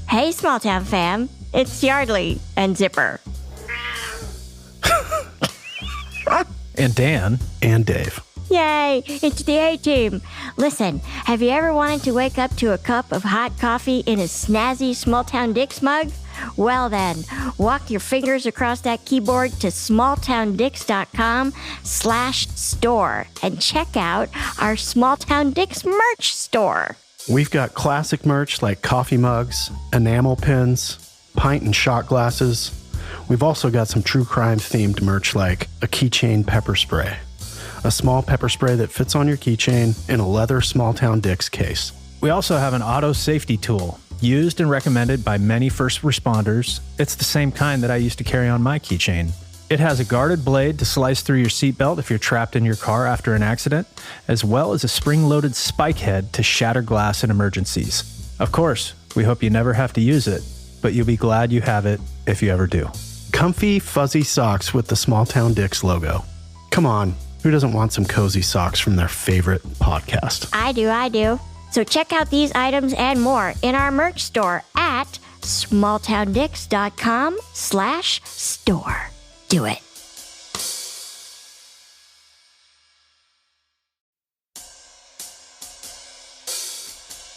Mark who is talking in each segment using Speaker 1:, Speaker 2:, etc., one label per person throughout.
Speaker 1: Hey, small town fam. It's Yardley and Zipper.
Speaker 2: And Dan.
Speaker 3: And Dave.
Speaker 1: Yay, it's the A-Team. Listen, have you ever wanted to wake up to a cup of hot coffee in a snazzy Small Town Dicks mug? Well then, walk your fingers across that keyboard to smalltowndicks.com/store and check out our Small Town Dicks merch store.
Speaker 3: We've got classic merch like coffee mugs, enamel pins, pint and shot glasses. We've also got some true crime themed merch like a keychain pepper spray. A small pepper spray that fits on your keychain in a leather Small Town Dicks case.
Speaker 2: We also have an auto safety tool, used and recommended by many first responders. It's the same kind that I used to carry on my keychain. It has a guarded blade to slice through your seatbelt if you're trapped in your car after an accident, as well as a spring-loaded spike head to shatter glass in emergencies. Of course, we hope you never have to use it, but you'll be glad you have it if you ever do.
Speaker 3: Comfy, fuzzy socks with the Small Town Dicks logo. Come on, who doesn't want some cozy socks from their favorite podcast?
Speaker 1: I do. So check out these items and more in our merch store at smalltowndicks.com/store. Do it.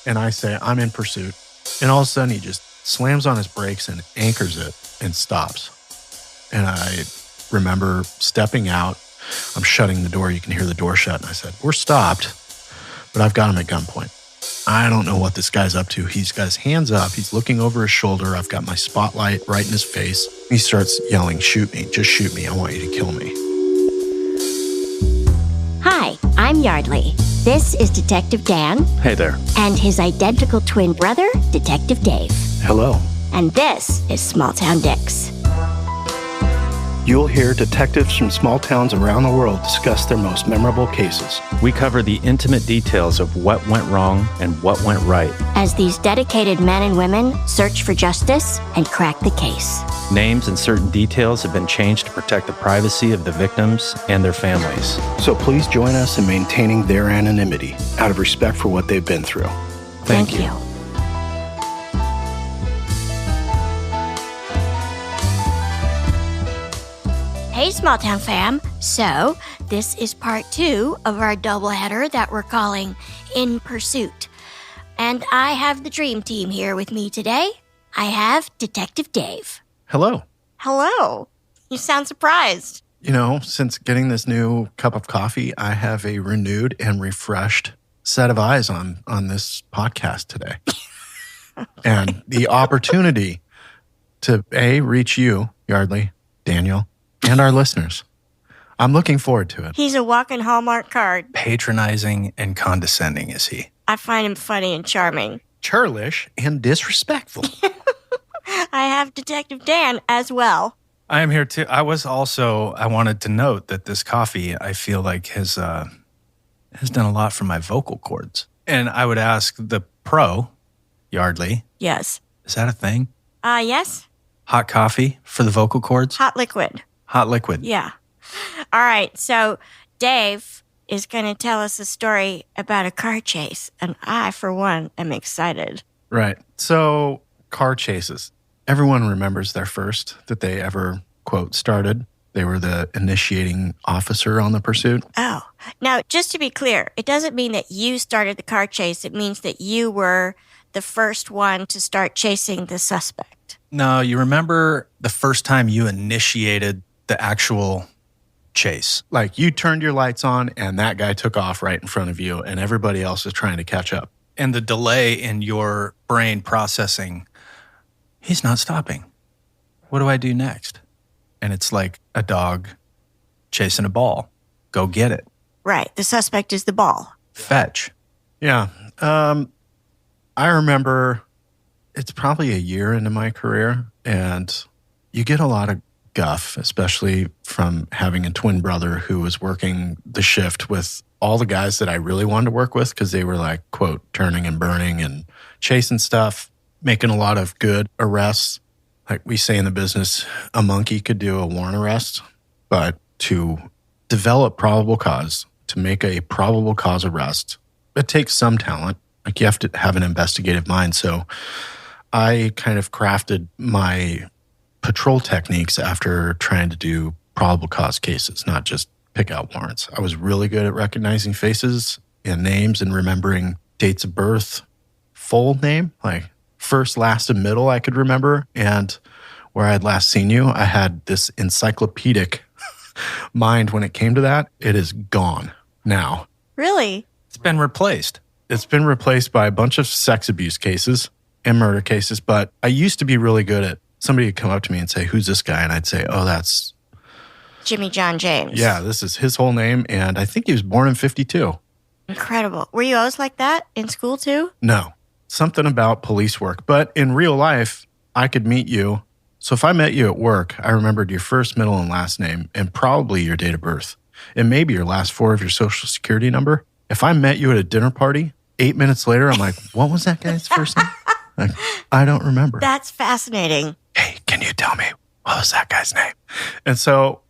Speaker 3: And I say, I'm in pursuit. And all of a sudden, he just slams on his brakes and anchors it and stops. And I remember stepping out. I'm shutting the door. You can hear the door shut. And I said, we're stopped, but I've got him at gunpoint. I don't know what this guy's up to. He's got his hands up. He's looking over his shoulder. I've got my spotlight right in his face. He starts yelling, shoot me. Just shoot me. I want you to kill me.
Speaker 1: Hi, I'm Yardley. This is Detective Dan.
Speaker 3: Hey there.
Speaker 1: And his identical twin brother, Detective Dave.
Speaker 3: Hello.
Speaker 1: And this is Small Town Dicks.
Speaker 3: You'll hear detectives from small towns around the world discuss their most memorable cases.
Speaker 4: We cover the intimate details of what went wrong and what went right.
Speaker 1: As these dedicated men and women search for justice and crack the case.
Speaker 4: Names and certain details have been changed to protect the privacy of the victims and their families.
Speaker 3: So please join us in maintaining their anonymity out of respect for what they've been through.
Speaker 1: Thank you. Hey, Small Town fam. So, this is part 2 of our doubleheader that we're calling In Pursuit. And I have the dream team here with me today. I have Detective Dave.
Speaker 3: Hello.
Speaker 1: Hello. You sound surprised.
Speaker 3: You know, since getting this new cup of coffee, I have a renewed and refreshed set of eyes on this podcast today. And the opportunity to, reach you, Yardley, Daniel, and our listeners. I'm looking forward to it.
Speaker 1: He's a walking Hallmark card.
Speaker 2: Patronizing and condescending is he?
Speaker 1: I find him funny and charming.
Speaker 3: Churlish and disrespectful.
Speaker 1: I have Detective Dan as well.
Speaker 2: I am here too. I wanted to note that this coffee, I feel like has done a lot for my vocal cords. And I would ask the pro, Yardley.
Speaker 1: Yes.
Speaker 2: Is that a thing?
Speaker 1: Yes.
Speaker 2: Hot coffee for the vocal cords?
Speaker 1: Hot liquid.
Speaker 2: Hot liquid.
Speaker 1: Yeah. All right. So Dave is going to tell us a story about a car chase. And I, for one, am excited.
Speaker 3: Right. So car chases. Everyone remembers their first that they ever, quote, started. They were the initiating officer on the pursuit.
Speaker 1: Oh. Now, just to be clear, it doesn't mean that you started the car chase. It means that you were the first one to start chasing the suspect.
Speaker 2: No, you remember the first time you initiated the actual chase.
Speaker 3: Like you turned your lights on and that guy took off right in front of you and everybody else is trying to catch up.
Speaker 2: And the delay in your brain processing, he's not stopping. What do I do next? And it's like a dog chasing a ball. Go get it.
Speaker 1: Right. The suspect is the ball.
Speaker 2: Fetch.
Speaker 3: Yeah. I remember it's probably a year into my career and you get a lot of guff, especially from having a twin brother who was working the shift with all the guys that I really wanted to work with because they were like, quote, turning and burning and chasing stuff, making a lot of good arrests. Like we say in the business, a monkey could do a warrant arrest, but to develop probable cause, to make a probable cause arrest, it takes some talent. Like you have to have an investigative mind. So I kind of crafted my patrol techniques after trying to do probable cause cases, not just pick out warrants. I was really good at recognizing faces and names and remembering dates of birth, full name, like first, last, and middle I could remember, and where I had last seen you. I had this encyclopedic mind when it came to that. It is gone now.
Speaker 1: Really?
Speaker 2: It's been replaced.
Speaker 3: It's been replaced by a bunch of sex abuse cases and murder cases, but I used to be really good at somebody would come up to me and say, "Who's this guy?" And I'd say, "Oh, that's
Speaker 1: Jimmy John James.
Speaker 3: yeah, this is his whole name, and I think he was born in 52.
Speaker 1: Incredible. Were you always like that in school too?
Speaker 3: No, something about police work. But in real life, I could meet you. So if I met you at work, I remembered your first, middle, and last name, and probably your date of birth, and maybe your last four of your social security number. If I met you at a dinner party, 8 minutes later, I'm like, what was that guy's first name? Like, I don't remember.
Speaker 1: That's fascinating.
Speaker 3: Hey, can you tell me what was that guy's name? And so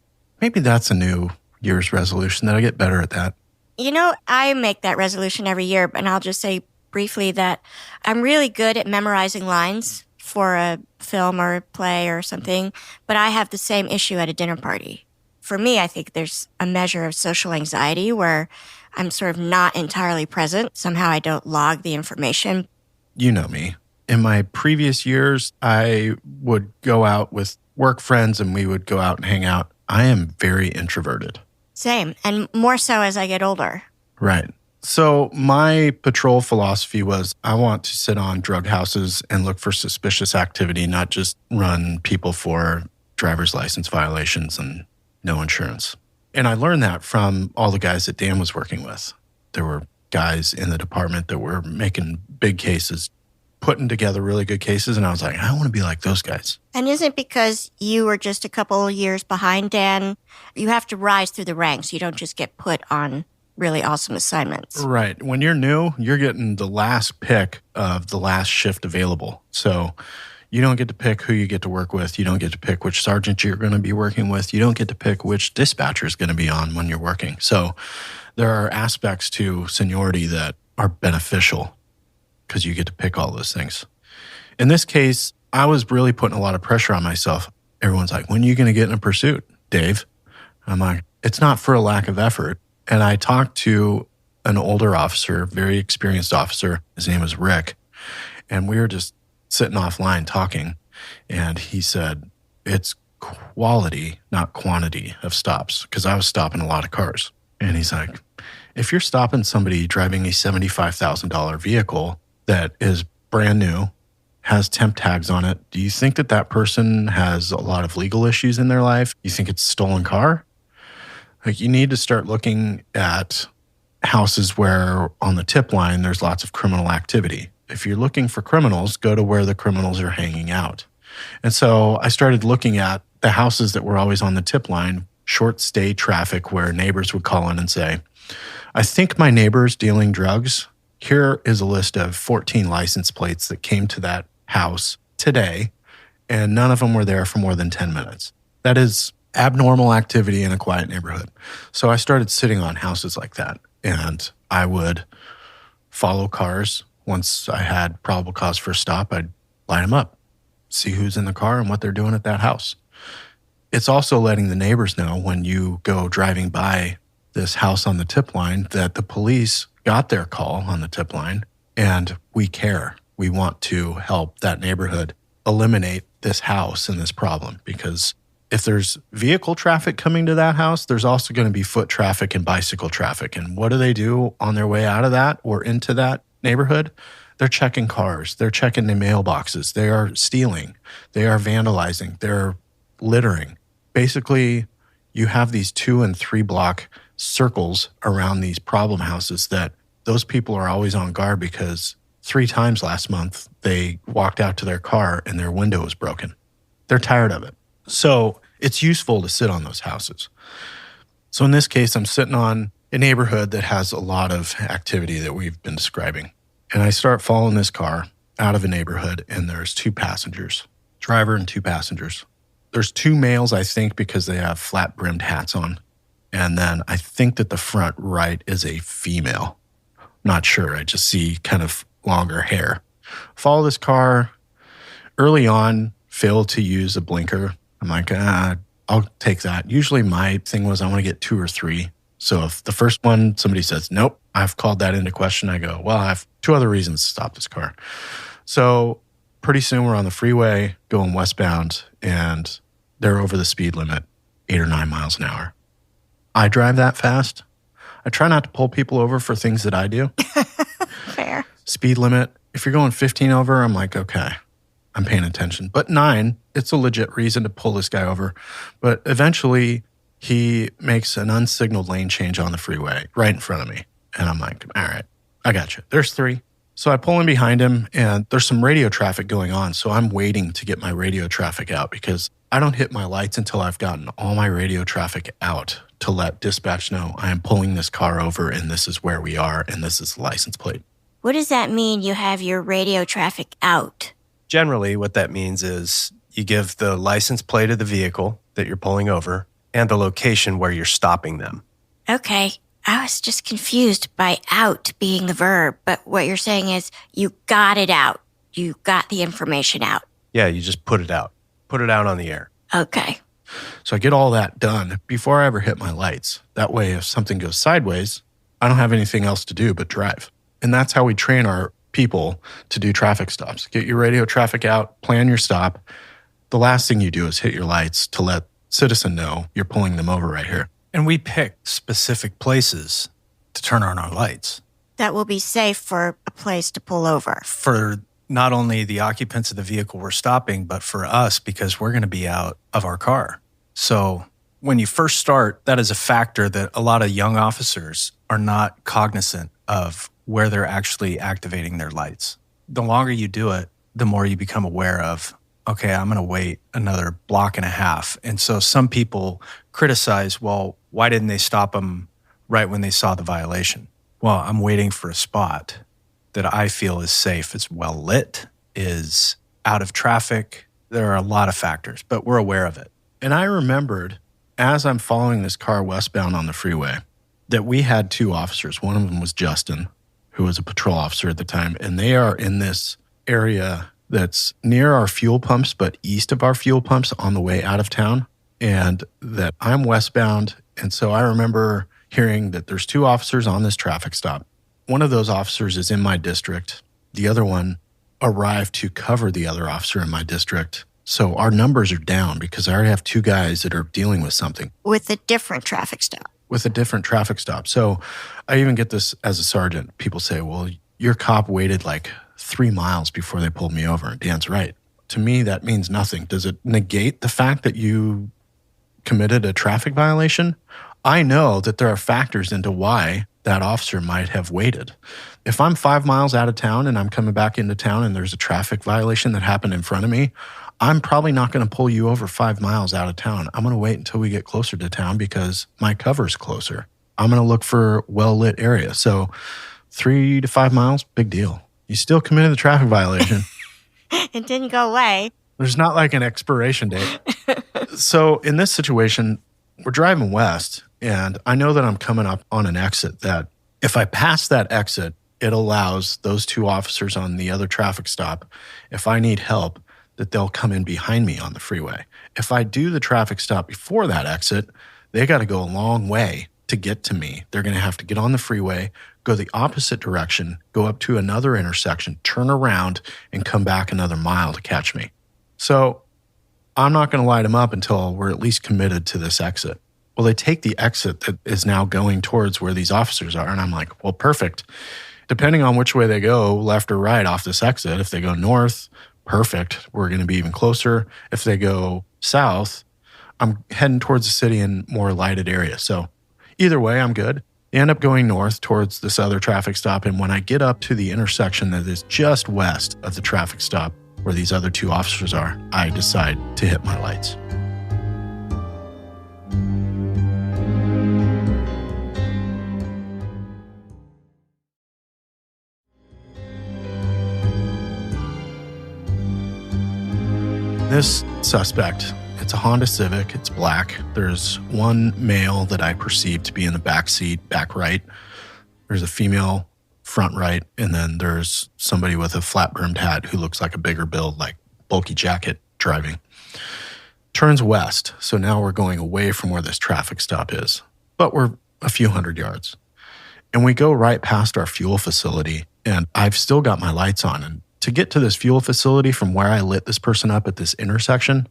Speaker 3: maybe that's a New Year's resolution, that I get better at that.
Speaker 1: You know, I make that resolution every year, and I'll just say briefly that I'm really good at memorizing lines for a film or a play or something, but I have the same issue at a dinner party. For me, I think there's a measure of social anxiety where I'm sort of not entirely present. Somehow I don't log the information.
Speaker 3: You know me. In my previous years, I would go out with work friends and we would go out and hang out. I am very introverted.
Speaker 1: Same, and more so as I get older.
Speaker 3: Right. So my patrol philosophy was I want to sit on drug houses and look for suspicious activity, not just run people for driver's license violations and no insurance. And I learned that from all the guys that Dan was working with. There were guys in the department that were making big cases, putting together really good cases, and I was like, I want to be like those guys.
Speaker 1: And isn't it because you were just a couple of years behind Dan? You have to rise through the ranks. You don't just get put on really awesome assignments.
Speaker 3: Right. When you're new, you're getting the last pick of the last shift available. So you don't get to pick who you get to work with. You don't get to pick which sergeant you're going to be working with. You don't get to pick which dispatcher is going to be on when you're working. So there are aspects to seniority that are beneficial because you get to pick all those things. In this case, I was really putting a lot of pressure on myself. Everyone's like, when are you going to get in a pursuit, Dave? I'm like, it's not for a lack of effort. And I talked to an older officer, very experienced officer. His name was Rick. And we were just sitting offline talking. And he said, it's quality, not quantity of stops, because I was stopping a lot of cars. And he's like, if you're stopping somebody driving a $75,000 vehicle that is brand new, has temp tags on it, do you think that that person has a lot of legal issues in their life? You think it's a stolen car? Like, you need to start looking at houses where on the tip line, there's lots of criminal activity. If you're looking for criminals, go to where the criminals are hanging out. And so I started looking at the houses that were always on the tip line, short stay traffic, where neighbors would call in and say, I think my neighbor's dealing drugs. Here is a list of 14 license plates that came to that house today, and none of them were there for more than 10 minutes. That is abnormal activity in a quiet neighborhood. So I started sitting on houses like that, and I would follow cars. Once I had probable cause for a stop, I'd line them up, see who's in the car and what they're doing at that house. It's also letting the neighbors know when you go driving by this house on the tip line that the police got their call on the tip line, and we care. We want to help that neighborhood eliminate this house and this problem, because if there's vehicle traffic coming to that house, there's also going to be foot traffic and bicycle traffic. And what do they do on their way out of that or into that neighborhood? They're checking cars. They're checking the mailboxes. They are stealing. They are vandalizing. They're littering. Basically, you have these 2 and 3 block circles around these problem houses that those people are always on guard, because 3 times last month, they walked out to their car and their window was broken. They're tired of it. So it's useful to sit on those houses. So in this case, I'm sitting on a neighborhood that has a lot of activity that we've been describing. And I start following this car out of a neighborhood, and there's 2 passengers, driver and 2 passengers. There's 2 males, I think, because they have flat-brimmed hats on. And then I think that the front right is a female. Not sure. I just see kind of longer hair. Follow this car. early on failed to use a blinker. I'm like, I'll take that. Usually my thing was I want to get 2 or 3. So if the first one, somebody says, nope, I've called that into question, I go, well, I have 2 other reasons to stop this car. So pretty soon we're on the freeway going westbound and they're over the speed limit, 8 or 9 miles an hour. I drive that fast. I try not to pull people over for things that I do.
Speaker 1: Fair.
Speaker 3: Speed limit, if you're going 15 over, I'm like, okay, I'm paying attention. But 9, it's a legit reason to pull this guy over. But eventually he makes an unsignaled lane change on the freeway right in front of me. And I'm like, all right, I got you. There's 3. So I pull in behind him and there's some radio traffic going on. So I'm waiting to get my radio traffic out because I don't hit my lights until I've gotten all my radio traffic out to let dispatch know I am pulling this car over and this is where we are and this is the license plate.
Speaker 1: What does that mean, you have your radio traffic out?
Speaker 4: Generally, what that means is you give the license plate of the vehicle that you're pulling over and the location where you're stopping them.
Speaker 1: Okay, I was just confused by out being the verb, but what you're saying is you got it out. You got the information out.
Speaker 4: Yeah, you just put it out. Put it out on the air.
Speaker 1: Okay.
Speaker 3: So I get all that done before I ever hit my lights. That way, if something goes sideways, I don't have anything else to do but drive. And that's how we train our people to do traffic stops. Get your radio traffic out, plan your stop. The last thing you do is hit your lights to let citizen know you're pulling them over right here.
Speaker 2: And we pick specific places to turn on our lights
Speaker 1: That will be safe for a place to pull over.
Speaker 2: for not only the occupants of the vehicle we're stopping, but for us because we're going to be out of our car. So when you first start, that is a factor that a lot of young officers are not cognizant of where they're actually activating their lights. The longer you do it, the more you become aware of, okay, I'm going to wait another block and a half. And so some people criticize, well, why didn't they stop them right when they saw the violation? Well, I'm waiting for a spot that I feel is safe, is well lit, is out of traffic. There are a lot of factors, but we're aware of it.
Speaker 3: And I remembered, as I'm following this car westbound on the freeway, that we had 2 officers. One of them was Justin, who was a patrol officer at the time, and they are in this area that's near our fuel pumps, but east of our fuel pumps on the way out of town, and that I'm westbound. And so I remember hearing that there's 2 officers on this traffic stop. One of those officers is in my district. The other one arrived to cover the other officer in my district. So our numbers are down because I already have 2 guys that are dealing with something.
Speaker 1: With a different traffic stop.
Speaker 3: With a different traffic stop. So I even get this as a sergeant. People say, well, your cop waited like 3 miles before they pulled me over. And Dan's right. To me, that means nothing. Does it negate the fact that you committed a traffic violation? I know that there are factors into why that officer might have waited. If I'm 5 miles out of town and I'm coming back into town and there's a traffic violation that happened in front of me, I'm probably not going to pull you over 5 miles out of town. I'm going to wait until we get closer to town because my cover's closer. I'm going to look for well-lit area. So 3 to 5 miles, big deal. You still committed the traffic violation.
Speaker 1: It didn't go away.
Speaker 3: There's not like an expiration date. So in this situation, we're driving west, and I know that I'm coming up on an exit that if I pass that exit, it allows those 2 officers on the other traffic stop, if I need help, that they'll come in behind me on the freeway. If I do the traffic stop before that exit, they got to go a long way to get to me. They're going to have to get on the freeway, go the opposite direction, go up to another intersection, turn around, and come back another mile to catch me. So I'm not going to light them up until we're at least committed to this exit. Well, they take the exit that is now going towards where these officers are, and I'm like, well, perfect. Depending on which way they go, left or right off this exit, if they go north, perfect. We're going to be even closer. If they go south, I'm heading towards the city in more lighted area. So either way, I'm good. I end up going north towards this other traffic stop. And when I get up to the intersection that is just west of the traffic stop where these other 2 officers are, I decide to hit my lights. This suspect, it's a Honda Civic. It's black. There's one male that I perceive to be in the back seat, back right. There's a female front right. And then there's somebody with a flat-brimmed hat who looks like a bigger build, like bulky jacket driving. Turns west, so now we're going away from where this traffic stop is. But we're a few hundred yards. And we go right past our fuel facility, and I've still got my lights on. And to get to this fuel facility from where I lit this person up at this intersection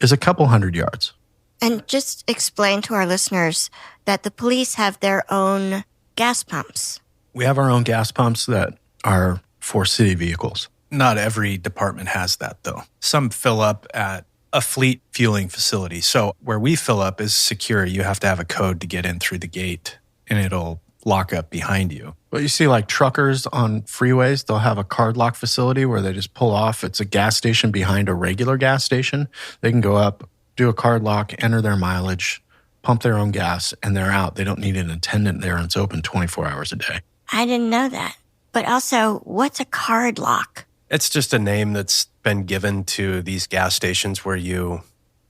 Speaker 3: is a couple hundred yards.
Speaker 1: And just explain to our listeners that the police have their own gas pumps.
Speaker 3: We have our own gas pumps that are for city vehicles.
Speaker 4: Not every department has that, though. Some fill up at a fleet fueling facility. So where we fill up is secure. You have to have a code to get in through the gate, and it'll lock up behind you.
Speaker 3: But you see, like truckers on freeways, they'll have a card lock facility where they just pull off. It's a gas station behind a regular gas station. They can go up, do a card lock, enter their mileage, pump their own gas, and they're out. They don't need an attendant there, and it's open 24 hours a day.
Speaker 1: I didn't know that. But also, what's a card lock?
Speaker 4: It's just a name that's been given to these gas stations where you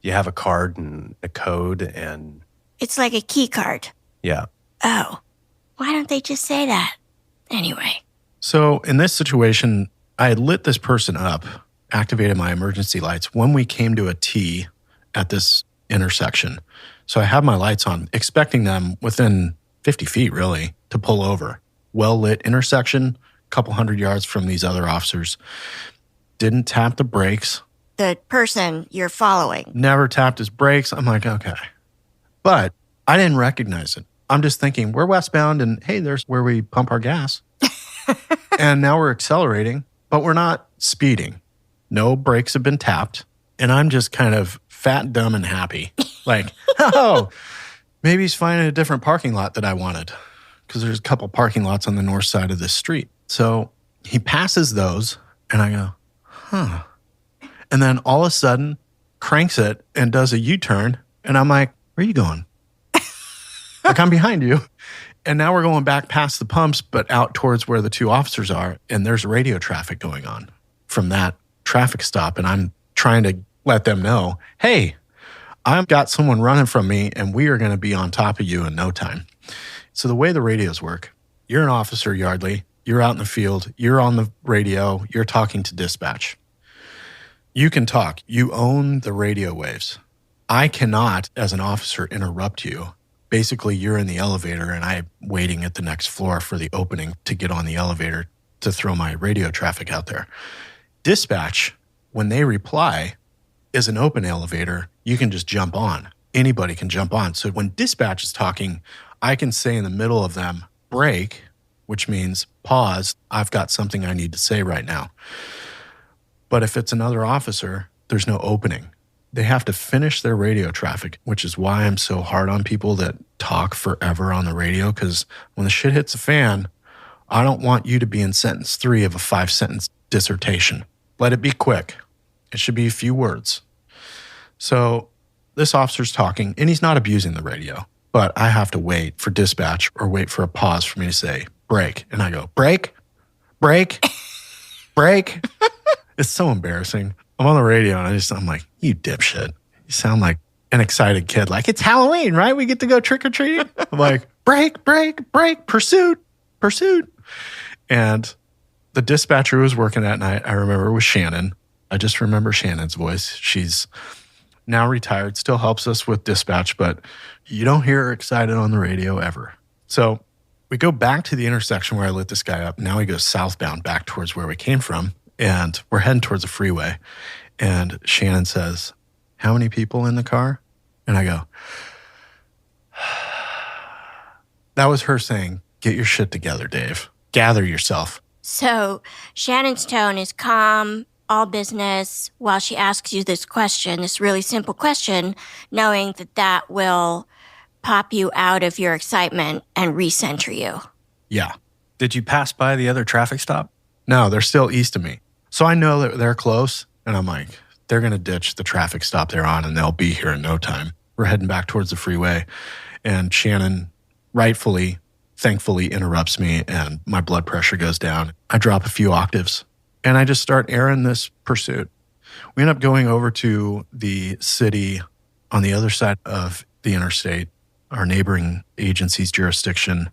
Speaker 4: have a card and a code and...
Speaker 1: It's like a key card.
Speaker 4: Yeah.
Speaker 1: Oh, why don't they just say that? Anyway.
Speaker 3: So in this situation, I had lit this person up, activated my emergency lights when we came to a T at this intersection. So I have my lights on, expecting them within 50 feet, really, to pull over. Well-lit intersection, a couple hundred yards from these other officers. Didn't tap the brakes.
Speaker 1: The person you're following.
Speaker 3: Never tapped his brakes. I'm like, okay. But I didn't recognize it. I'm just thinking, we're westbound, and hey, there's where we pump our gas. And now we're accelerating, but we're not speeding. No brakes have been tapped. And I'm just kind of fat, dumb, and happy. Like, oh, maybe he's finding a different parking lot that I wanted, because there's a couple parking lots on the north side of this street. So he passes those, and I go, huh. And then all of a sudden, cranks it and does a U-turn. And I'm like, where are you going? Like, I'm behind you. And now we're going back past the pumps, but out towards where the two officers are. And there's radio traffic going on from that traffic stop. And I'm trying to let them know, hey, I've got someone running from me, and we are going to be on top of you in no time. So the way the radios work, you're an officer, Yardley. You're out in the field. You're on the radio. You're talking to dispatch. You can talk. You own the radio waves. I cannot, as an officer, interrupt you. Basically, you're in the elevator, and I'm waiting at the next floor for the opening to get on the elevator to throw my radio traffic out there. Dispatch, when they reply, is an open elevator. You can just jump on. Anybody can jump on. So when dispatch is talking, I can say in the middle of them, break, which means pause. I've got something I need to say right now. But if it's another officer, there's no opening. They have to finish their radio traffic, which is why I'm so hard on people that talk forever on the radio, because when the shit hits the fan, I don't want you to be in sentence 3 of a 5-sentence dissertation. Let it be quick. It should be a few words. So this officer's talking, and he's not abusing the radio, but I have to wait for dispatch or wait for a pause for me to say, break. And I go, break, break, break. It's so embarrassing. I'm on the radio, and I'm like, you dipshit. You sound like an excited kid. Like, it's Halloween, right? We get to go trick-or-treating. I'm like, break, break, break, pursuit, pursuit. And the dispatcher who was working that night, I remember, was Shannon. I just remember Shannon's voice. She's now retired, still helps us with dispatch, but you don't hear her excited on the radio ever. So we go back to the intersection where I lit this guy up. Now he goes southbound back towards where we came from, and we're heading towards the freeway. And Shannon says, how many people in the car? And I go, that was her saying, get your shit together, Dave. Gather yourself.
Speaker 1: So Shannon's tone is calm, all business, while she asks you this question, this really simple question, knowing that that will pop you out of your excitement and recenter you.
Speaker 3: Yeah.
Speaker 4: Did you pass by the other traffic stop?
Speaker 3: No, they're still east of me. So I know that they're close, and I'm like, they're going to ditch the traffic stop they're on, and they'll be here in no time. We're heading back towards the freeway, and Shannon rightfully, thankfully interrupts me, and my blood pressure goes down. I drop a few octaves, and I just start airing this pursuit. We end up going over to the city on the other side of the interstate, our neighboring agency's jurisdiction,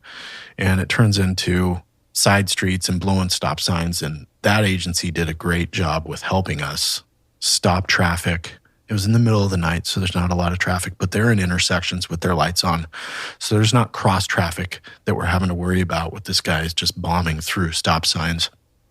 Speaker 3: and it turns into side streets and blowing stop signs, and that agency did a great job with helping us stop traffic. It was in the middle of the night, so there's not a lot of traffic, but they're in intersections with their lights on. So there's not cross traffic that we're having to worry about with this guy just bombing through stop signs.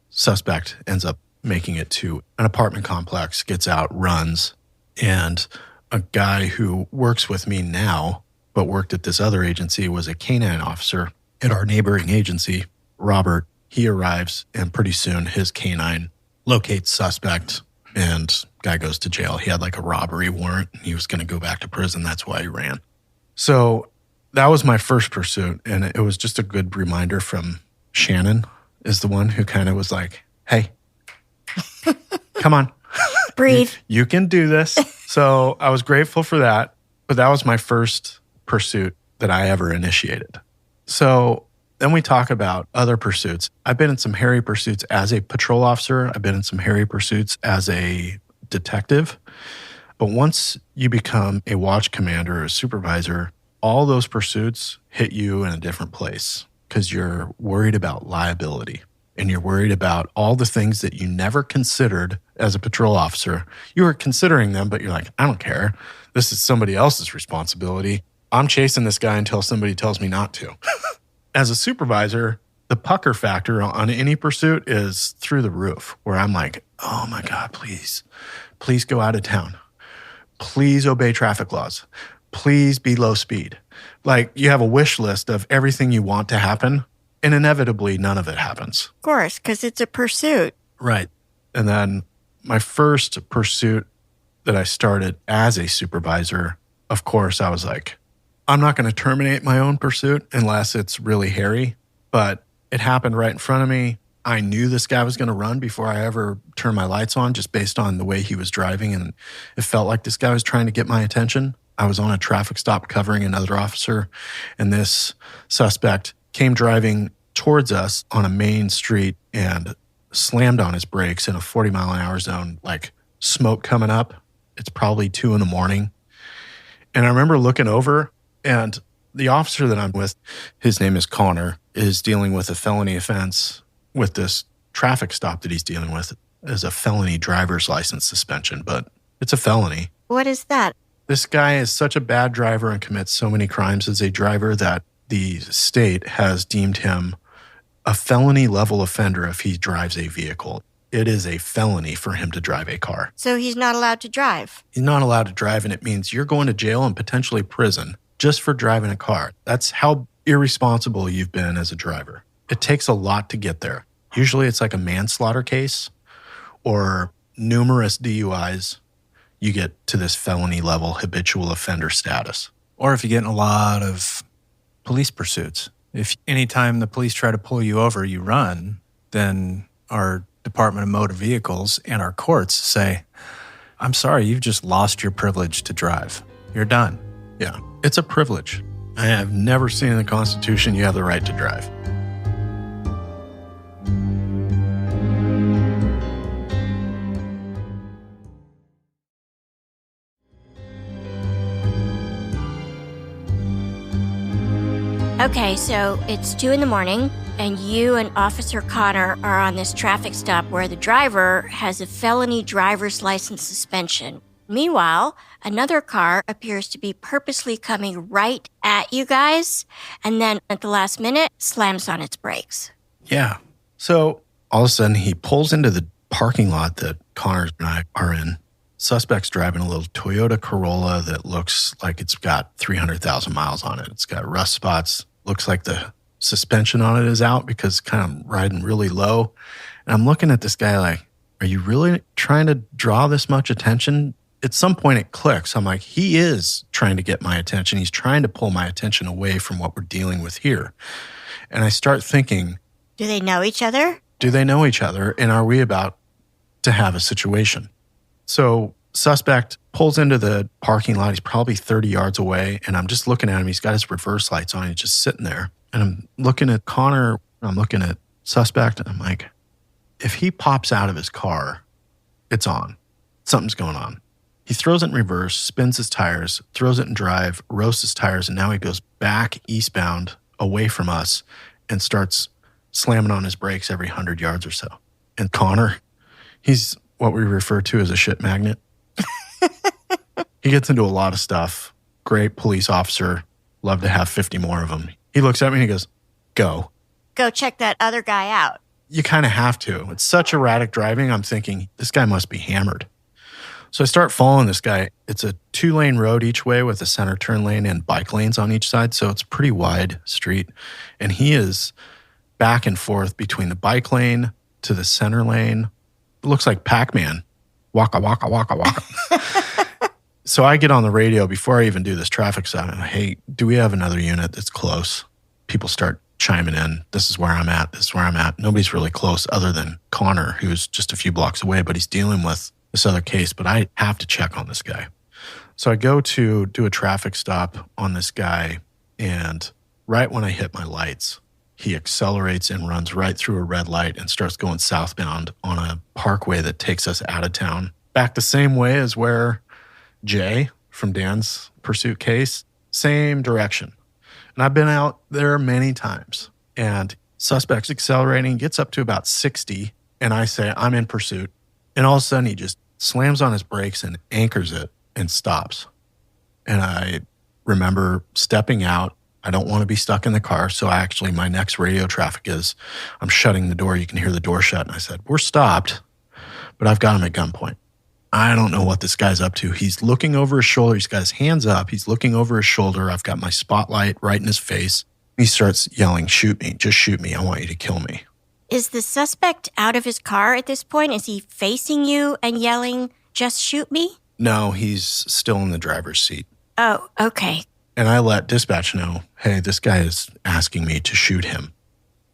Speaker 3: Suspect ends up making it to an apartment complex, gets out, runs, and a guy who works with me now, but worked at this other agency, was a canine officer at our neighboring agency, Robert. He arrives, and pretty soon his canine locates suspect, and guy goes to jail. He had like a robbery warrant. He was going to go back to prison. That's why he ran. So that was my first pursuit, and it was just a good reminder from Shannon, is the one who kind of was like, hey, come on.
Speaker 1: Breathe.
Speaker 3: You can do this. So I was grateful for that, but that was my first pursuit that I ever initiated. So then we talk about other pursuits. I've been in some hairy pursuits as a patrol officer. I've been in some hairy pursuits as a detective. But once you become a watch commander or a supervisor, all those pursuits hit you in a different place because you're worried about liability. And you're worried about all the things that you never considered as a patrol officer. You were considering them, but you're like, I don't care. This is somebody else's responsibility. I'm chasing this guy until somebody tells me not to. As a supervisor, the pucker factor on any pursuit is through the roof, where I'm like, oh my God, please go out of town. Please obey traffic laws. Please be low speed. Like, you have a wish list of everything you want to happen. And inevitably, none of it happens.
Speaker 1: Of course, because it's a pursuit.
Speaker 3: Right. And then my first pursuit that I started as a supervisor, of course, I was like, I'm not going to terminate my own pursuit unless it's really hairy. But it happened right in front of me. I knew this guy was going to run before I ever turned my lights on, just based on the way he was driving. And it felt like this guy was trying to get my attention. I was on a traffic stop covering another officer, and this suspect came driving towards us on a main street and slammed on his brakes in a 40-mile-an-hour zone, like smoke coming up. It's probably 2 a.m. And I remember looking over, and the officer that I'm with, his name is Connor, is dealing with a felony offense with this traffic stop that he's dealing with as a felony driver's license suspension, but it's a felony.
Speaker 1: What is that?
Speaker 3: This guy is such a bad driver and commits so many crimes as a driver that the state has deemed him a felony level offender if he drives a vehicle. It is a felony for him to drive a car.
Speaker 1: So he's not allowed to drive?
Speaker 3: He's not allowed to drive, and it means you're going to jail and potentially prison just for driving a car. That's how irresponsible you've been as a driver. It takes a lot to get there. Usually it's like a manslaughter case or numerous DUIs. You get to this felony level habitual offender status.
Speaker 4: Or if you get in a lot of police pursuits. If anytime the police try to pull you over, you run, then our Department of Motor Vehicles and our courts say, I'm sorry, you've just lost your privilege to drive. You're done.
Speaker 3: Yeah, it's a privilege. I have never seen in the Constitution you have the right to drive.
Speaker 1: Okay, so it's 2 a.m, and you and Officer Connor are on this traffic stop where the driver has a felony driver's license suspension. Meanwhile, another car appears to be purposely coming right at you guys, and then at the last minute, slams on its brakes.
Speaker 3: Yeah. So all of a sudden, he pulls into the parking lot that Connor and I are in. Suspect's driving a little Toyota Corolla that looks like it's got 300,000 miles on it. It's got rust spots. Looks like the suspension on it is out because it's kind of riding really low. And I'm looking at this guy like, are you really trying to draw this much attention? At some point it clicks. I'm like, he is trying to get my attention. He's trying to pull my attention away from what we're dealing with here. And I start thinking,
Speaker 1: Do they know each other?
Speaker 3: do they know each other? And are we about to have a situation? So suspect pulls into the parking lot. He's probably 30 yards away. And I'm just looking at him. He's got his reverse lights on. He's just sitting there. And I'm looking at Connor. I'm looking at suspect. And I'm like, if he pops out of his car, it's on. Something's going on. He throws it in reverse, spins his tires, throws it in drive, roasts his tires. And now he goes back eastbound away from us and starts slamming on his brakes every 100 yards or so. And Connor, he's what we refer to as a shit magnet. He gets into a lot of stuff. Great police officer. Love to have 50 more of them. He looks at me and he goes, go.
Speaker 1: Go check that other guy out.
Speaker 3: You kind of have to. It's such erratic driving. I'm thinking, this guy must be hammered. So I start following this guy. It's a 2-lane road each way with a center turn lane and bike lanes on each side. So it's a pretty wide street. And he is back and forth between the bike lane to the center lane. It looks like Pac-Man. Waka, waka, waka, waka. So I get on the radio before I even do this traffic stop. I'm like, hey, do we have another unit that's close? People start chiming in. This is where I'm at. This is where I'm at. Nobody's really close other than Connor, who's just a few blocks away, but he's dealing with this other case. But I have to check on this guy. So I go to do a traffic stop on this guy. And right when I hit my lights, he accelerates and runs right through a red light and starts going southbound on a parkway that takes us out of town. Back the same way as where Jay from Dan's pursuit case, same direction. And I've been out there many times. And suspect's accelerating, gets up to about 60. And I say, I'm in pursuit. And all of a sudden, he just slams on his brakes and anchors it and stops. And I remember stepping out. I don't want to be stuck in the car. So my next radio traffic is, I'm shutting the door. You can hear the door shut. And I said, we're stopped, but I've got him at gunpoint. I don't know what this guy's up to. He's looking over his shoulder. He's got his hands up. He's looking over his shoulder. I've got my spotlight right in his face. He starts yelling, shoot me, just shoot me. I want you to kill me.
Speaker 1: Is the suspect out of his car at this point? Is he facing you and yelling, just shoot me?
Speaker 3: No, he's still in the driver's seat.
Speaker 1: Oh, okay.
Speaker 3: And I let dispatch know, hey, this guy is asking me to shoot him.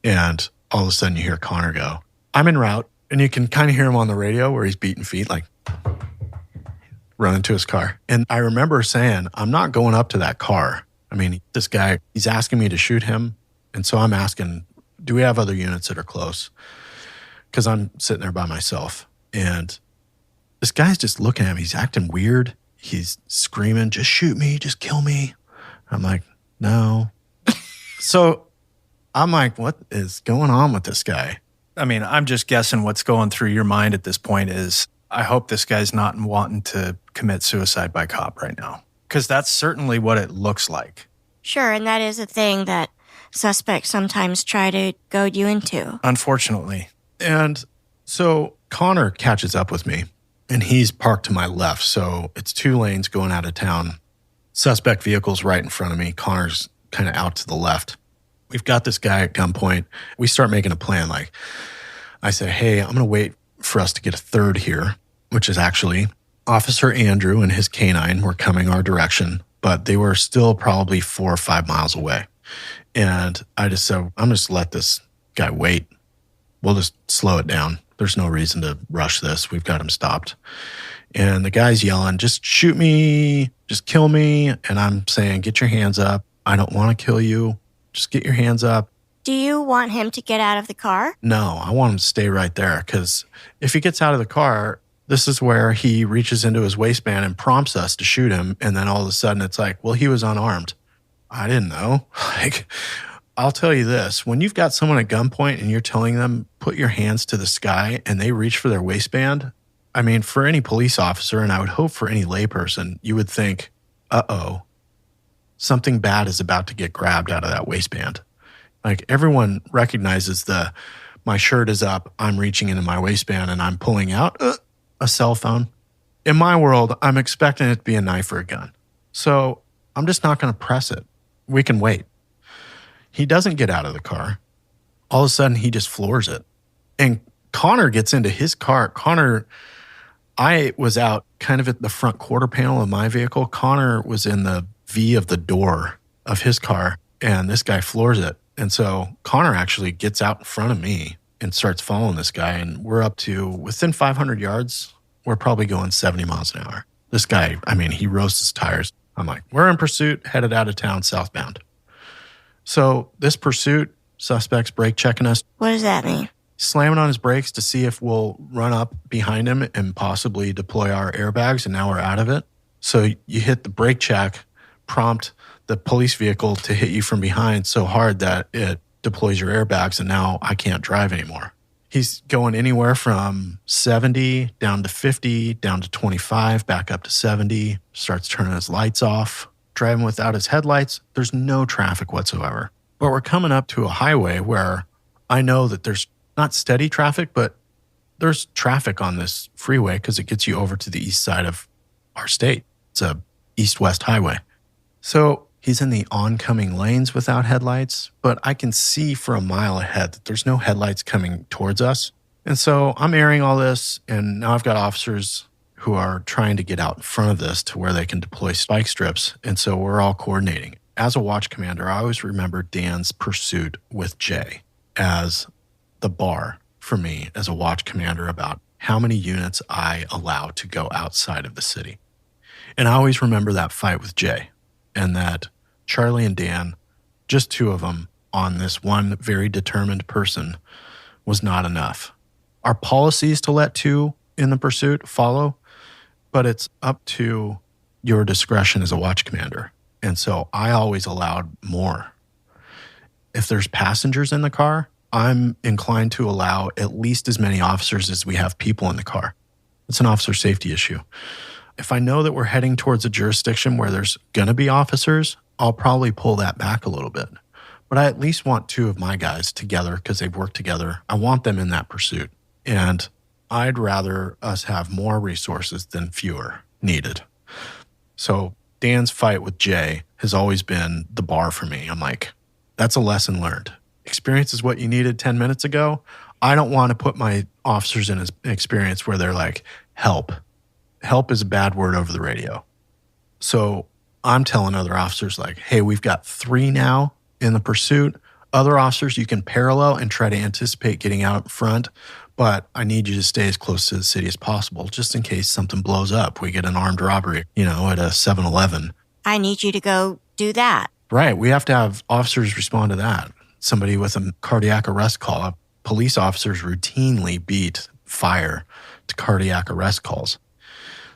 Speaker 3: And all of a sudden you hear Connor go, I'm en route. And you can kind of hear him on the radio where he's beating feet, like running to his car. And I remember saying, I'm not going up to that car. I mean, this guy, he's asking me to shoot him. And so I'm asking, do we have other units that are close? Because I'm sitting there by myself. And this guy's just looking at me. He's acting weird. He's screaming, just shoot me, just kill me. I'm like, no. So I'm like, what is going on with this guy?
Speaker 4: I mean, I'm just guessing what's going through your mind at this point is, I hope this guy's not wanting to commit suicide by cop right now. Because that's certainly what it looks like.
Speaker 1: Sure, and that is a thing that suspects sometimes try to goad you into.
Speaker 4: Unfortunately.
Speaker 3: And so Connor catches up with me, and he's parked to my left. So it's 2 lanes going out of town. Suspect vehicle's right in front of me. Connor's kind of out to the left. We've got this guy at gunpoint. We start making a plan. Like, I say, hey, I'm going to wait for us to get a third here, which is actually Officer Andrew and his canine were coming our direction, but they were still probably 4 or 5 miles away. And I just said, I'm just let this guy wait. We'll just slow it down. There's no reason to rush this. We've got him stopped. And the guy's yelling, just shoot me, just kill me. And I'm saying, get your hands up. I don't want to kill you. Just get your hands up.
Speaker 1: Do you want him to get out of the car?
Speaker 3: No, I want him to stay right there because if he gets out of the car, this is where he reaches into his waistband and prompts us to shoot him. And then all of a sudden it's like, well, he was unarmed. I didn't know. Like, I'll tell you this. When you've got someone at gunpoint and you're telling them, put your hands to the sky and they reach for their waistband, I mean, for any police officer, and I would hope for any layperson, you would think, uh-oh, something bad is about to get grabbed out of that waistband. Like everyone recognizes my shirt is up, I'm reaching into my waistband and I'm pulling out a cell phone. In my world, I'm expecting it to be a knife or a gun. So I'm just not going to press it. We can wait. He doesn't get out of the car. All of a sudden, he just floors it. And Connor gets into his car. I was out kind of at the front quarter panel of my vehicle. Connor was in the V of the door of his car, and this guy floors it. And so Connor actually gets out in front of me and starts following this guy. And we're up to within 500 yards. We're probably going 70 miles an hour. This guy, I mean, he roasts his tires. I'm like, we're in pursuit, headed out of town, southbound. So this pursuit, suspect's brake checking us.
Speaker 1: What does that mean?
Speaker 3: Slamming on his brakes to see if we'll run up behind him and possibly deploy our airbags, and now we're out of it. So you hit the brake check, prompt the police vehicle to hit you from behind so hard that it deploys your airbags, and now I can't drive anymore. He's going anywhere from 70 down to 50, down to 25, back up to 70, starts turning his lights off, driving without his headlights. There's no traffic whatsoever. But we're coming up to a highway where I know that there's not steady traffic, but there's traffic on this freeway because it gets you over to the east side of our state. It's a east-west highway. So he's in the oncoming lanes without headlights, but I can see for a mile ahead that there's no headlights coming towards us. And so I'm airing all this, and now I've got officers who are trying to get out in front of this to where they can deploy spike strips. And so we're all coordinating. As a watch commander, I always remember Dan's pursuit with Jay as the bar for me as a watch commander about how many units I allow to go outside of the city. And I always remember that fight with Jay and that Charlie and Dan, just two of them on this one very determined person, was not enough. Our policy is to let two in the pursuit follow, but it's up to your discretion as a watch commander. And so I always allowed more. If there's passengers in the car, I'm inclined to allow at least as many officers as we have people in the car. It's an officer safety issue. If I know that we're heading towards a jurisdiction where there's going to be officers, I'll probably pull that back a little bit. But I at least want two of my guys together because they've worked together. I want them in that pursuit. And I'd rather us have more resources than fewer needed. So Dan's fight with Jay has always been the bar for me. I'm like, that's a lesson learned. Experience is what you needed 10 minutes ago. I don't want to put my officers in an experience where they're like, help. Help is a bad word over the radio. So I'm telling other officers like, hey, we've got 3 now in the pursuit. Other officers, you can parallel and try to anticipate getting out in front, but I need you to stay as close to the city as possible just in case something blows up. We get an armed robbery, at a 7-Eleven.
Speaker 1: I need you to go do that.
Speaker 3: Right. We have to have officers respond to that. Somebody with a cardiac arrest call. Police officers routinely beat fire to cardiac arrest calls.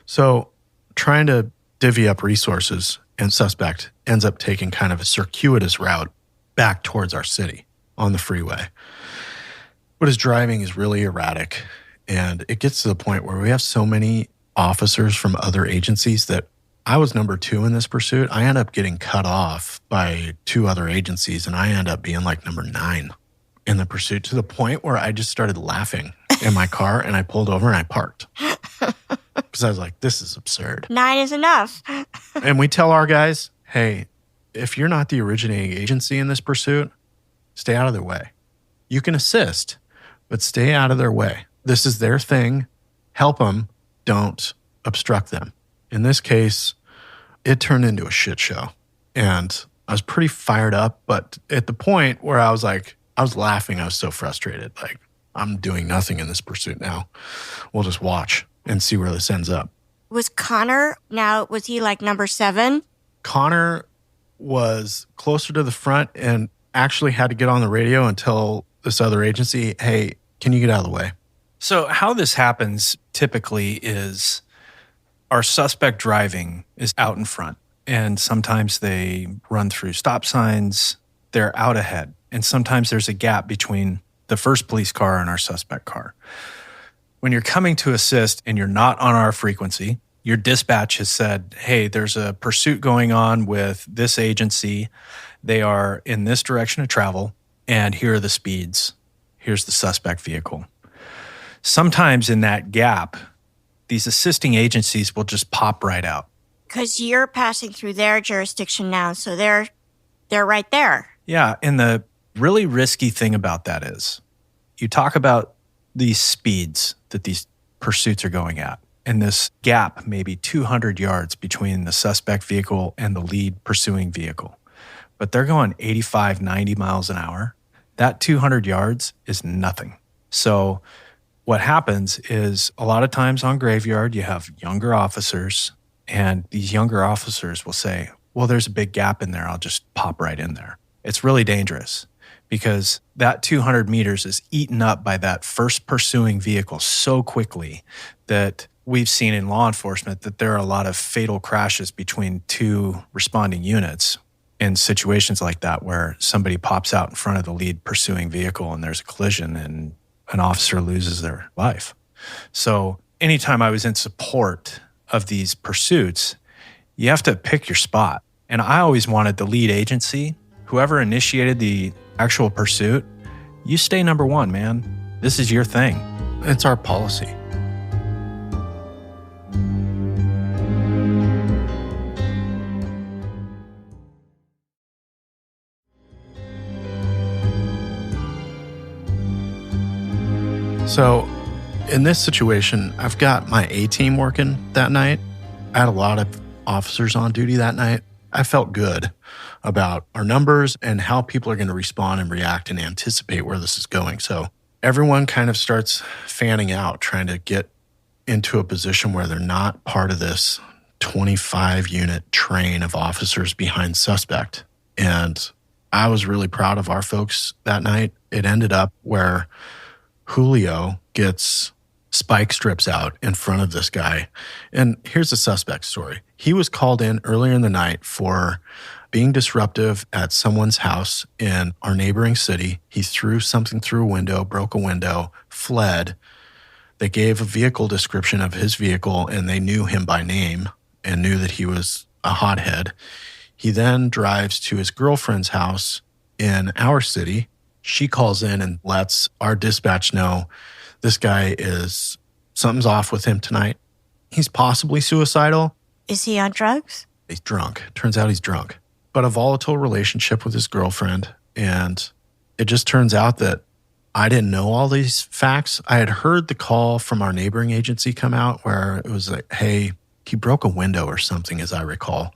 Speaker 3: So trying to divvy up resources, and suspect ends up taking kind of a circuitous route back towards our city on the freeway. But his driving is really erratic, and it gets to the point where we have so many officers from other agencies that I was number 2 in this pursuit. I end up getting cut off by 2 other agencies, and I end up being like number 9 in the pursuit to the point where I just started laughing in my car, and I pulled over and I parked. Because I was like, this is absurd.
Speaker 1: 9 is enough.
Speaker 3: And we tell our guys, hey, if you're not the originating agency in this pursuit, stay out of their way. You can assist, but stay out of their way. This is their thing. Help them. Don't obstruct them. In this case, it turned into a shit show. And I was pretty fired up, but at the point where I was laughing. I was so frustrated. Like, I'm doing nothing in this pursuit now. We'll just watch and see where this ends up.
Speaker 1: Was he like number 7?
Speaker 3: Connor was closer to the front and actually had to get on the radio and tell this other agency, hey, can you get out of the way?
Speaker 4: So how this happens typically is our suspect driving is out in front, and sometimes they run through stop signs. They're out ahead, and sometimes there's a gap between the first police car and our suspect car. When you're coming to assist and you're not on our frequency, your dispatch has said, hey, there's a pursuit going on with this agency. They are in this direction of travel, and here are the speeds. Here's the suspect vehicle. Sometimes in that gap, these assisting agencies will just pop right out.
Speaker 1: Because you're passing through their jurisdiction now, so they're right there.
Speaker 4: Yeah, and the really risky thing about that is you talk about these speeds that these pursuits are going at, and this gap, maybe 200 yards between the suspect vehicle and the lead pursuing vehicle. But they're going 85, 90 miles an hour. That 200 yards is nothing. So what happens is a lot of times on Graveyard, you have younger officers, and these younger officers will say, well, there's a big gap in there. I'll just pop right in there. It's really dangerous because that 200 meters is eaten up by that first pursuing vehicle so quickly that we've seen in law enforcement that there are a lot of fatal crashes between 2 responding units in situations like that where somebody pops out in front of the lead pursuing vehicle and there's a collision and an officer loses their life. So anytime I was in support of these pursuits, you have to pick your spot. And I always wanted the lead agency, whoever initiated the actual pursuit, you stay number one, man. This is your thing.
Speaker 3: It's our policy. So in this situation, I've got my A team working that night. I had a lot of officers on duty that night. I felt good about our numbers and how people are going to respond and react and anticipate where this is going. So everyone kind of starts fanning out, trying to get into a position where they're not part of this 25-unit train of officers behind suspect. And I was really proud of our folks that night. It ended up where Julio gets spike strips out in front of this guy. And here's the suspect story. He was called in earlier in the night for being disruptive at someone's house in our neighboring city. He threw something through a window, broke a window, fled. They gave a vehicle description of his vehicle, and they knew him by name and knew that he was a hothead. He then drives to his girlfriend's house in our city. She calls in and lets our dispatch know this guy something's off with him tonight. He's possibly suicidal.
Speaker 1: Is he on drugs?
Speaker 3: He's drunk. Turns out he's drunk. But a volatile relationship with his girlfriend. And it just turns out that I didn't know all these facts. I had heard the call from our neighboring agency come out where it was like, hey, he broke a window or something, as I recall.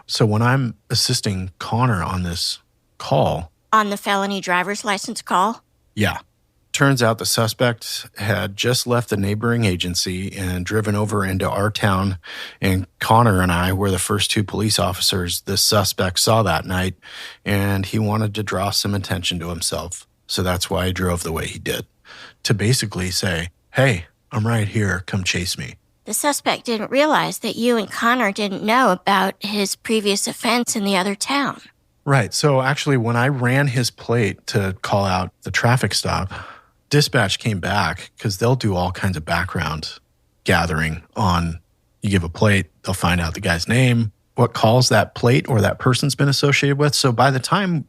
Speaker 3: So when I'm assisting Connor on this call.
Speaker 1: On the felony driver's license call?
Speaker 3: Yeah. Turns out the suspect had just left the neighboring agency and driven over into our town. And Connor and I were the first two police officers this suspect saw that night. And he wanted to draw some attention to himself. So that's why he drove the way he did. To basically say, hey, I'm right here. Come chase me.
Speaker 1: The suspect didn't realize that you and Connor didn't know about his previous offense in the other town.
Speaker 3: Right. So actually, when I ran his plate to call out the traffic stop, dispatch came back because they'll do all kinds of background gathering on, you give a plate, they'll find out the guy's name, what calls that plate or that person's been associated with. So by the time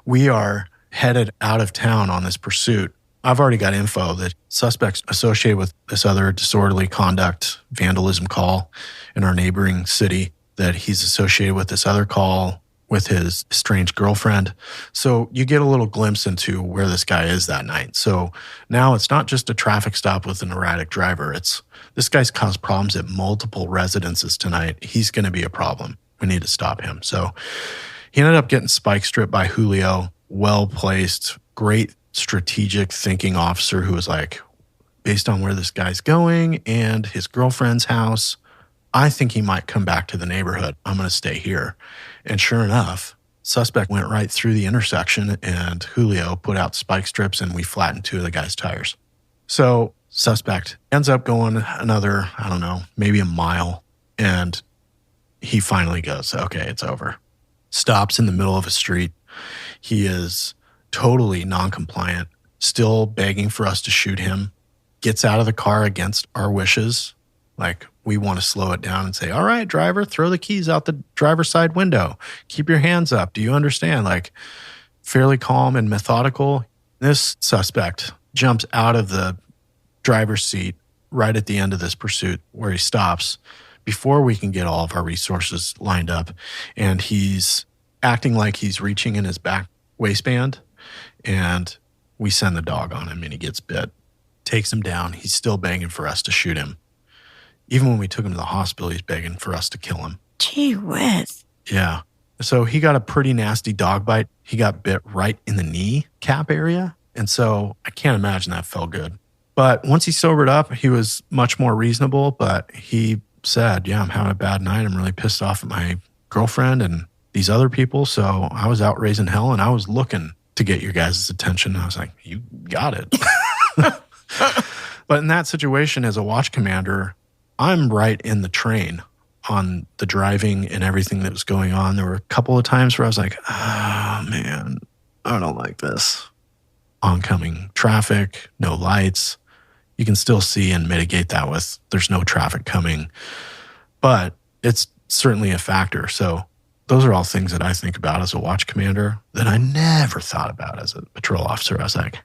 Speaker 3: we are headed out of town on this pursuit, I've already got info that suspects associated with this other disorderly conduct vandalism call in our neighboring city, that he's associated with this other call with his estranged girlfriend. So you get a little glimpse into where this guy is that night. So now it's not just a traffic stop with an erratic driver. It's this guy's caused problems at multiple residences tonight. He's going to be a problem. We need to stop him. So he ended up getting spike stripped by Julio, well-placed, great strategic thinking officer who was like, based on where this guy's going and his girlfriend's house, I think he might come back to the neighborhood. I'm going to stay here. And sure enough, suspect went right through the intersection and Julio put out spike strips and we flattened two of the guy's tires. So suspect ends up going another, I don't know, maybe a mile. And he finally goes, okay, it's over. Stops in the middle of a street. He is totally non-compliant, still begging for us to shoot him, gets out of the car against our wishes. Like, we want to slow it down and say, all right, driver, throw the keys out the driver's side window. Keep your hands up. Do you understand? Like, fairly calm and methodical. This suspect jumps out of the driver's seat right at the end of this pursuit where he stops before we can get all of our resources lined up. And he's acting like he's reaching in his back waistband. And we send the dog on him and he gets bit. Takes him down. He's still begging for us to shoot him. Even when we took him to the hospital, he's begging for us to kill him.
Speaker 1: Gee whiz.
Speaker 3: Yeah. So he got a pretty nasty dog bite. He got bit right in the knee cap area. And so I can't imagine that felt good. But once he sobered up, he was much more reasonable. But he said, yeah, I'm having a bad night. I'm really pissed off at my girlfriend and these other people. So I was out raising hell and I was looking to get your guys' attention. I was like, you got it. But in that situation, as a watch commander, I'm right in the train on the driving and everything that was going on. There were a couple of times where I was like, oh man, I don't like this. oncoming traffic, no lights. You can still see and mitigate that with there's no traffic coming, but it's certainly a factor. So those are all things that I think about as a watch commander that I never thought about as a patrol officer. I was like,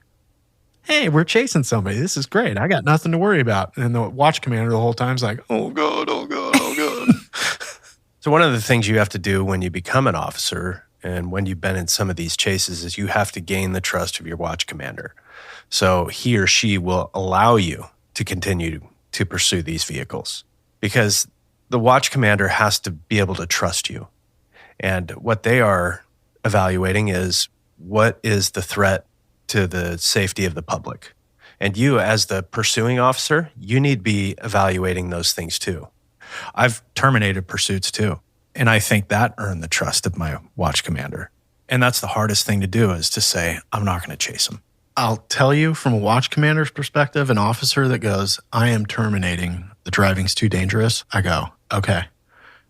Speaker 3: hey, we're chasing somebody. This is great. I got nothing to worry about. And the watch commander the whole time is like, oh God, oh God, oh God.
Speaker 5: So one of the things you have to do when you become an officer and when you've been in some of these chases is you have to gain the trust of your watch commander. So he or she will allow you to continue to pursue these vehicles because the watch commander has to be able to trust you. And what they are evaluating is what is the threat to the safety of the public. And you, as the pursuing officer, you need to be evaluating those things too.
Speaker 4: I've terminated pursuits too. And I think that earned the trust of my watch commander. And that's the hardest thing to do is to say, I'm not going to chase him.
Speaker 3: I'll tell you from a watch commander's perspective, an officer that goes, I am terminating, the driving's too dangerous. I go, okay,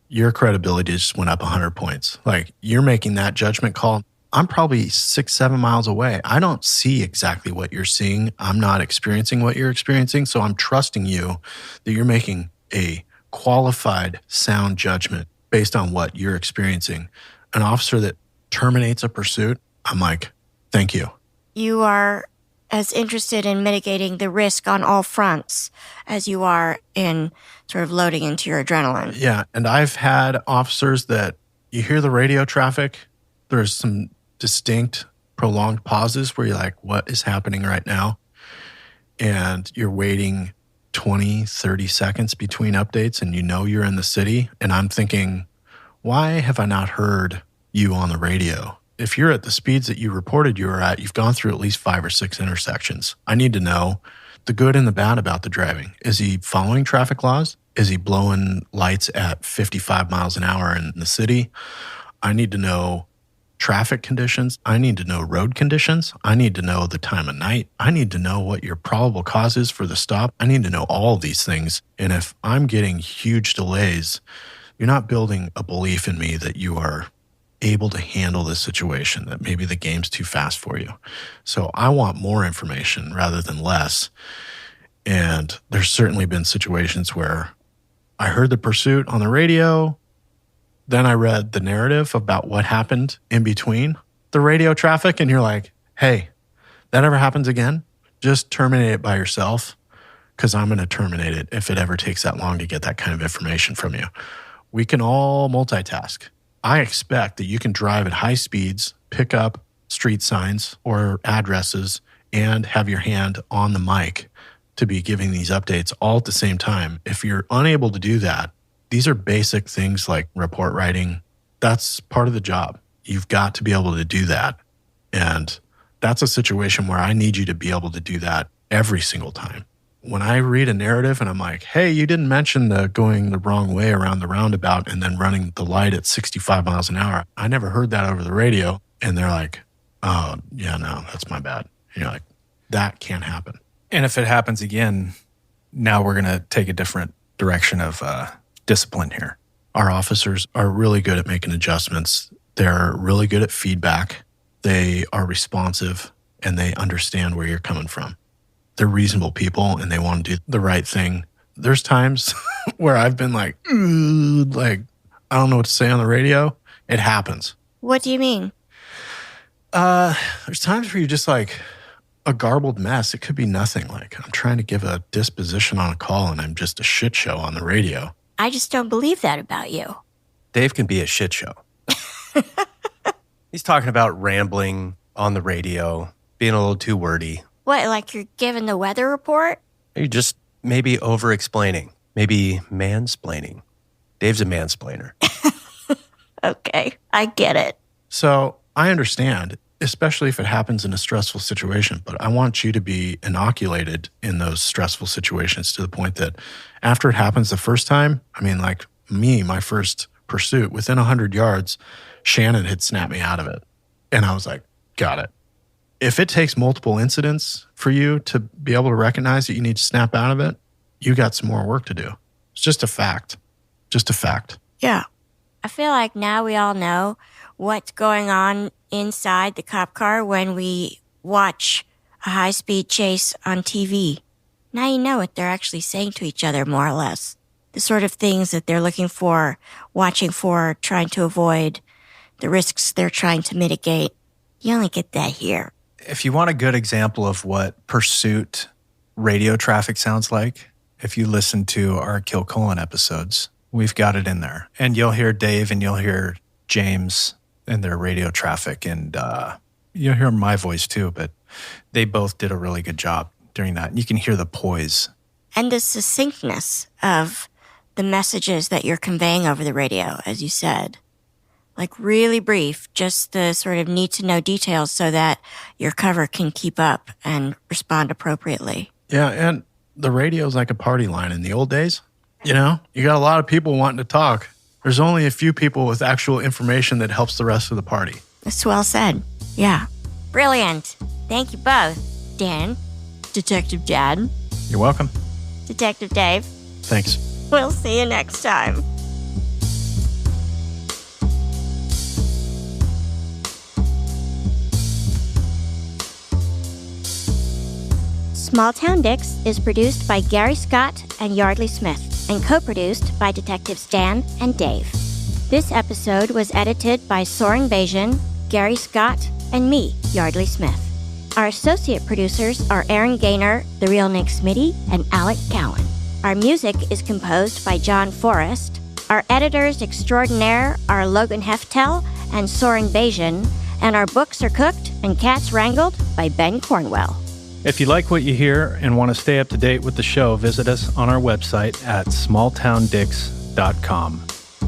Speaker 3: your credibility just went up 100 points. Like you're making that judgment call. I'm probably 6-7 miles away. I don't see exactly what you're seeing. I'm not experiencing what you're experiencing. So I'm trusting you that you're making a qualified, sound judgment based on what you're experiencing. An officer that terminates a pursuit, I'm like, thank you.
Speaker 1: You are as interested in mitigating the risk on all fronts as you are in sort of loading into your adrenaline.
Speaker 3: Yeah. And I've had officers that you hear the radio traffic, there's some distinct, prolonged pauses where you're like, what is happening right now? And you're waiting 20, 30 seconds between updates and you know you're in the city. And I'm thinking, why have I not heard you on the radio? If you're at the speeds that you reported you were at, you've gone through at least 5 or 6 intersections. I need to know the good and the bad about the driving. Is he following traffic laws? Is he blowing lights at 55 miles an hour in the city? I need to know traffic conditions. I need to know road conditions. I need to know the time of night. I need to know what your probable cause is for the stop. I need to know all these things. And if I'm getting huge delays, you're not building a belief in me that you are able to handle this situation, that maybe the game's too fast for you. So I want more information rather than less. And there's certainly been situations where I heard the pursuit on the radio, then I read the narrative about what happened in between the radio traffic, and you're like, hey, that ever happens again, just terminate it by yourself because I'm going to terminate it if it ever takes that long to get that kind of information from you. We can all multitask. I expect that you can drive at high speeds, pick up street signs or addresses, and have your hand on the mic to be giving these updates all at the same time. If you're unable to do that, these are basic things like report writing. That's part of the job. You've got to be able to do that. And that's a situation where I need you to be able to do that every single time. When I read a narrative and I'm like, hey, you didn't mention the going the wrong way around the roundabout and then running the light at 65 miles an hour. I never heard that over the radio. And they're like, oh, yeah, no, that's my bad. And you're like, that can't happen.
Speaker 4: And if it happens again, now we're going to take a different direction of discipline here.
Speaker 3: Our officers are really good at making adjustments. They're really good at feedback. They are responsive and they understand where you're coming from. They're reasonable people and they want to do the right thing. There's times where I've been like, I don't know what to say on the radio. It happens.
Speaker 1: What do you mean?
Speaker 3: There's times where you're just like a garbled mess. It could be nothing. Like I'm trying to give a disposition on a call and I'm just a shit show on the radio.
Speaker 1: I just don't believe that about you.
Speaker 5: Dave can be a shit show. He's talking about rambling on the radio, being a little too wordy.
Speaker 1: What, like you're giving the weather report?
Speaker 5: You're just maybe over-explaining, maybe mansplaining. Dave's a mansplainer.
Speaker 1: Okay, I get it.
Speaker 3: So I understand, especially if it happens in a stressful situation, but I want you to be inoculated in those stressful situations to the point that after it happens the first time, I mean, like me, my first pursuit, within 100 yards, Shannon had snapped me out of it. And I was like, got it. If it takes multiple incidents for you to be able to recognize that you need to snap out of it, you got some more work to do. It's just a fact. Just a fact.
Speaker 1: Yeah. I feel like now we all know what's going on inside the cop car when we watch a high-speed chase on TV. Now you know what they're actually saying to each other, more or less. The sort of things that they're looking for, watching for, trying to avoid, the risks they're trying to mitigate. You only get that here.
Speaker 4: If you want a good example of what pursuit radio traffic sounds like, if you listen to our Kilcullen episodes, we've got it in there. And you'll hear Dave and you'll hear James and their radio traffic. And you'll hear my voice too, but they both did a really good job during that. And you can hear the poise.
Speaker 1: And the succinctness of the messages that you're conveying over the radio, as you said. Like really brief, just the sort of need-to-know details so that your cover can keep up and respond appropriately.
Speaker 3: Yeah, and the radio's like a party line in the old days. You know, you got a lot of people wanting to talk. There's only a few people with actual information that helps the rest of the party.
Speaker 1: That's well said. Yeah. Brilliant. Thank you both. Dan, Detective Dad,
Speaker 4: You're welcome.
Speaker 1: Detective Dave.
Speaker 3: Thanks.
Speaker 1: We'll see you next time. Small Town Dicks is produced by Gary Scott and Yardley Smith and co-produced by Detectives Dan and Dave. This episode was edited by Soren Bajan, Gary Scott, and me, Yardley Smith. Our associate producers are Aaron Gaynor, The Real Nick Smitty, and Alec Cowan. Our music is composed by John Forrest. Our editors extraordinaire are Logan Heftel and Soren Bajan, and our books are cooked and cats wrangled by Ben Cornwell.
Speaker 2: If you like what you hear and want to stay up to date with the show, visit us on our website at smalltowndicks.com.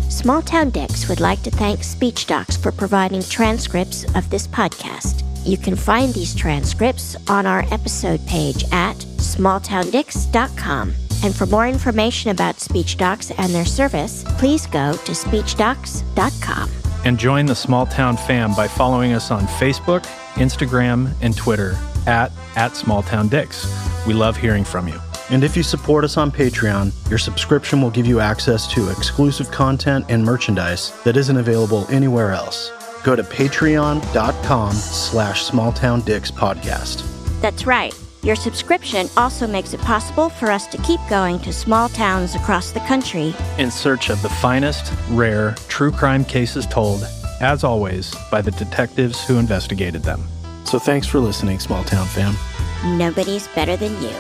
Speaker 1: Small Town Dicks would like to thank SpeechDocs for providing transcripts of this podcast. You can find these transcripts on our episode page at smalltowndicks.com. And for more information about SpeechDocs and their service, please go to speechdocs.com.
Speaker 2: And join the Small Town fam by following us on Facebook, Instagram, and Twitter at SmallTownDicks. We love hearing from you.
Speaker 3: And if you support us on Patreon, your subscription will give you access to exclusive content and merchandise that isn't available anywhere else. Go to patreon.com/smalltowndickspodcast.
Speaker 1: That's right. Your subscription also makes it possible for us to keep going to small towns across the country
Speaker 2: In search of the finest, rare, true crime cases told, as always, by the detectives who investigated them.
Speaker 3: So thanks for listening, Small Town fam.
Speaker 1: Nobody's better than you.